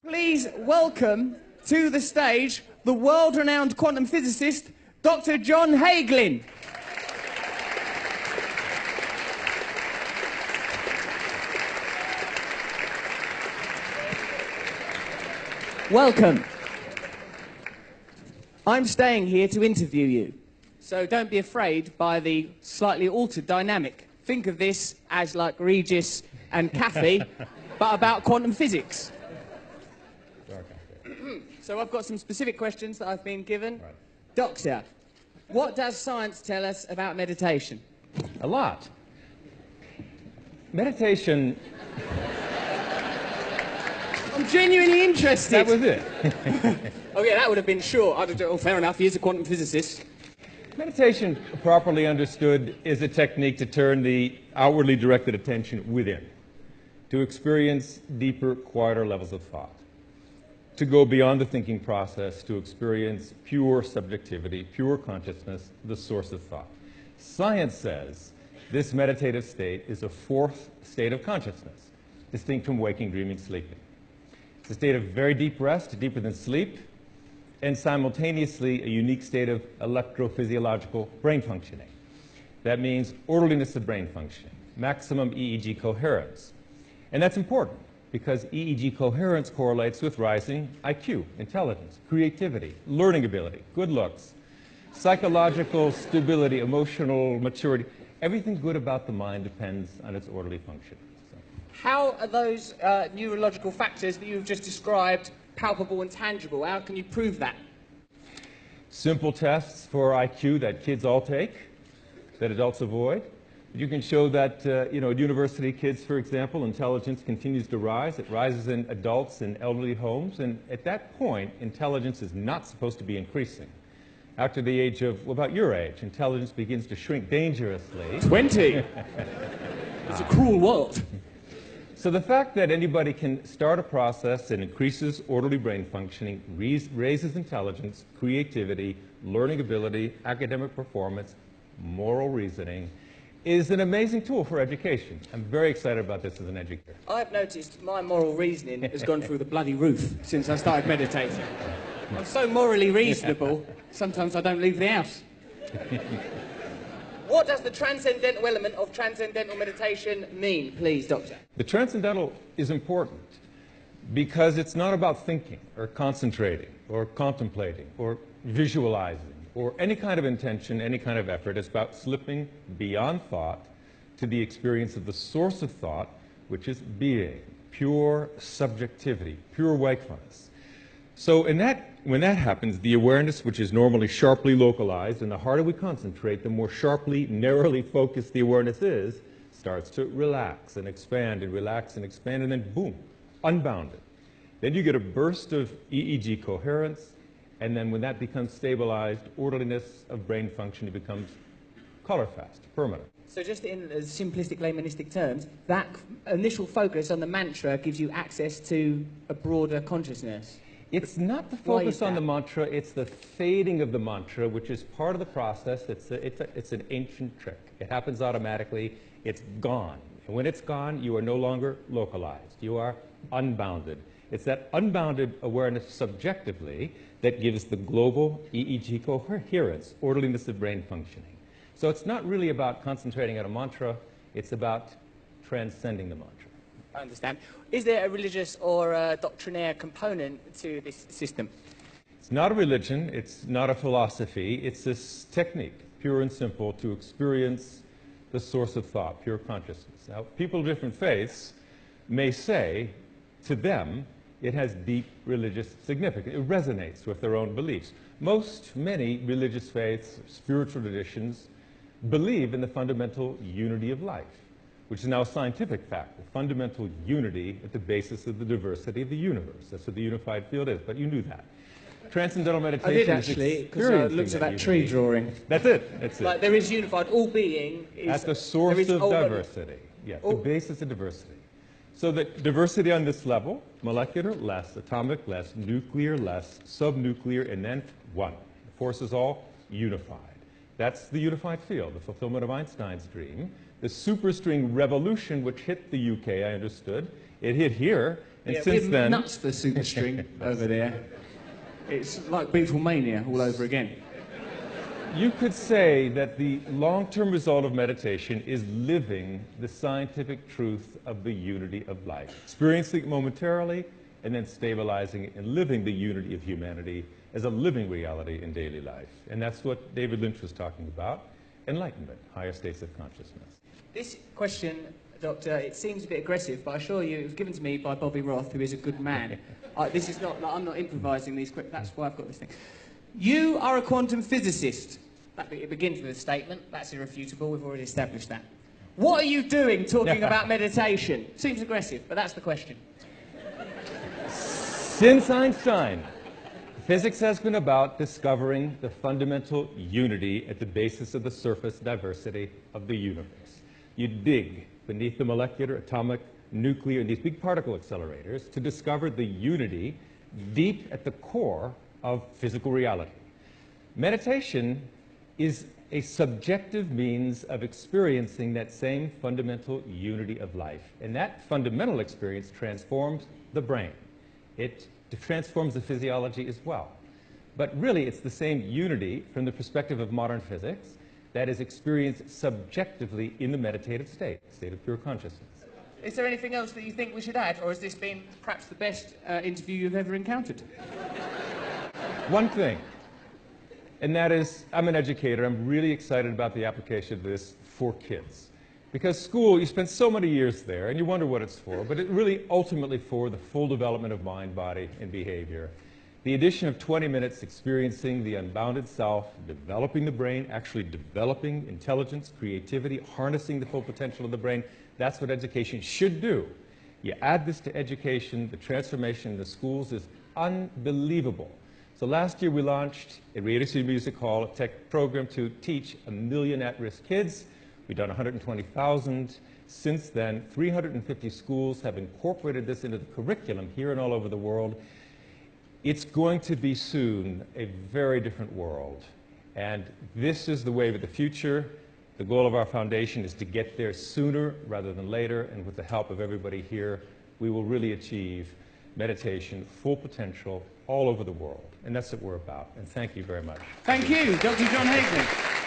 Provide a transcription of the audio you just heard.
Please welcome to the stage the world-renowned quantum physicist, Dr. John Hagelin. Welcome. I'm staying here to interview you, so don't be afraid by the slightly altered dynamic. Think of this as like Regis and Kathy, but about quantum physics. So I've got some specific questions that I've been given. Right. Doctor, what does science tell us about meditation? A lot. Meditation... I'm genuinely interested. That was it. Oh yeah, that would have been short. I'd have done, oh, fair enough, he is a quantum physicist. Meditation, properly understood, is a technique to turn the outwardly directed attention within, to experience deeper, quieter levels of thought, to go beyond the thinking process, to experience pure subjectivity, pure consciousness, the source of thought. Science says this meditative state is a fourth state of consciousness, distinct from waking, dreaming, sleeping. It's a state of very deep rest, deeper than sleep, and simultaneously a unique state of electrophysiological brain functioning. That means orderliness of brain functioning, maximum EEG coherence. And that's important because EEG coherence correlates with rising IQ, intelligence, creativity, learning ability, good looks, psychological stability, emotional maturity. Everything good about the mind depends on its orderly function. How are those neurological factors that you've just described palpable and tangible? How can you prove that? Simple tests for IQ that kids all take, that adults avoid. You can show that, university kids, for example, intelligence continues to rise. It rises in adults in elderly homes, and at that point, intelligence is not supposed to be increasing. After the age of, well, about your age, intelligence begins to shrink dangerously. 20! It's a cruel world. So the fact that anybody can start a process that increases orderly brain functioning, raises intelligence, creativity, learning ability, academic performance, moral reasoning, is an amazing tool for education. I'm very excited about this as an educator. I've noticed my moral reasoning has gone through the bloody roof since I started meditating. I'm so morally reasonable, sometimes I don't leave the house. What does the transcendental element of transcendental meditation mean, please, Doctor? The transcendental is important because it's not about thinking or concentrating or contemplating or visualizing or any kind of intention, any kind of effort. It's about slipping beyond thought to the experience of the source of thought, which is being, pure subjectivity, pure wakefulness. So when that happens, the awareness, which is normally sharply localized, and the harder we concentrate, the more sharply, narrowly focused the awareness is, starts to relax and expand and relax and expand, and then boom, unbounded. Then you get a burst of EEG coherence, and then when that becomes stabilized, orderliness of brain function, it becomes color fast, permanent. So just in simplistic laymanistic terms, that initial focus on the mantra gives you access to a broader consciousness. It's not the focus on the mantra, it's the fading of the mantra, which is part of the process. It's an ancient trick. It happens automatically. It's gone. And when it's gone, you are no longer localized. You are unbounded. It's that unbounded awareness subjectively that gives the global EEG coherence, orderliness of brain functioning. So it's not really about concentrating on a mantra, it's about transcending the mantra. I understand. Is there a religious or a doctrinaire component to this system? It's not a religion, it's not a philosophy, it's this technique, pure and simple, to experience the source of thought, pure consciousness. Now, people of different faiths may say, to them, it has deep religious significance. It resonates with their own beliefs. Many religious faiths, spiritual traditions, believe in the fundamental unity of life, which is now a scientific fact, the fundamental unity at the basis of the diversity of the universe. That's what the unified field is, but you knew that. Transcendental meditation I did actually, because I looked at that tree drawing. That's it, that's it. Like there is unified, all being is... At the source of diversity, yes, the basis of diversity. So that diversity on this level, molecular, less atomic, less nuclear, less subnuclear, and then one. The force is all unified. That's the unified field, the fulfillment of Einstein's dream. The superstring revolution, which hit the UK, I understood, it hit here, And Yeah, since we're then, nuts for superstring over there. It's like Beatlemania all over again. you could say that the long-term result of meditation is living the scientific truth of the unity of life, experiencing it momentarily and then stabilizing it and living the unity of humanity as a living reality in daily life. And that's what David Lynch was talking about, enlightenment, higher states of consciousness. This question, Doctor, it seems a bit aggressive, but I assure you it was given to me by Bobby Roth, who is a good man. This is not, like, I'm not improvising these quick, that's why I've got this thing. You are a quantum physicist. It begins with a statement, that's irrefutable, we've already established that. What are you doing talking about meditation? Seems aggressive, but that's the question. Since Einstein, physics has been about discovering the fundamental unity at the basis of the surface diversity of the universe. You dig beneath the molecular, atomic, nuclear, and these big particle accelerators to discover the unity deep at the core of physical reality. Meditation is a subjective means of experiencing that same fundamental unity of life. And that fundamental experience transforms the brain. It transforms the physiology as well. But really, it's the same unity from the perspective of modern physics that is experienced subjectively in the meditative state of pure consciousness. Is there anything else that you think we should add, or has this been perhaps the best interview you've ever encountered? One thing, and that is, I'm an educator. I'm really excited about the application of this for kids. Because school, you spend so many years there, and you wonder what it's for, but it's really ultimately for the full development of mind, body, and behavior. The addition of 20 minutes experiencing the unbounded self, developing the brain, actually developing intelligence, creativity, harnessing the full potential of the brain, that's what education should do. You add this to education, the transformation in the schools is unbelievable. So last year we launched at Radio City Music Hall a tech program to teach 1 million at-risk kids. We've done 120,000. Since then, 350 schools have incorporated this into the curriculum here and all over the world. It's going to be soon a very different world. And this is the wave of the future. The goal of our foundation is to get there sooner rather than later. And with the help of everybody here, we will really achieve meditation, full potential all over the world. And that's what we're about. And thank you very much. Thank you, Dr. John Hageley.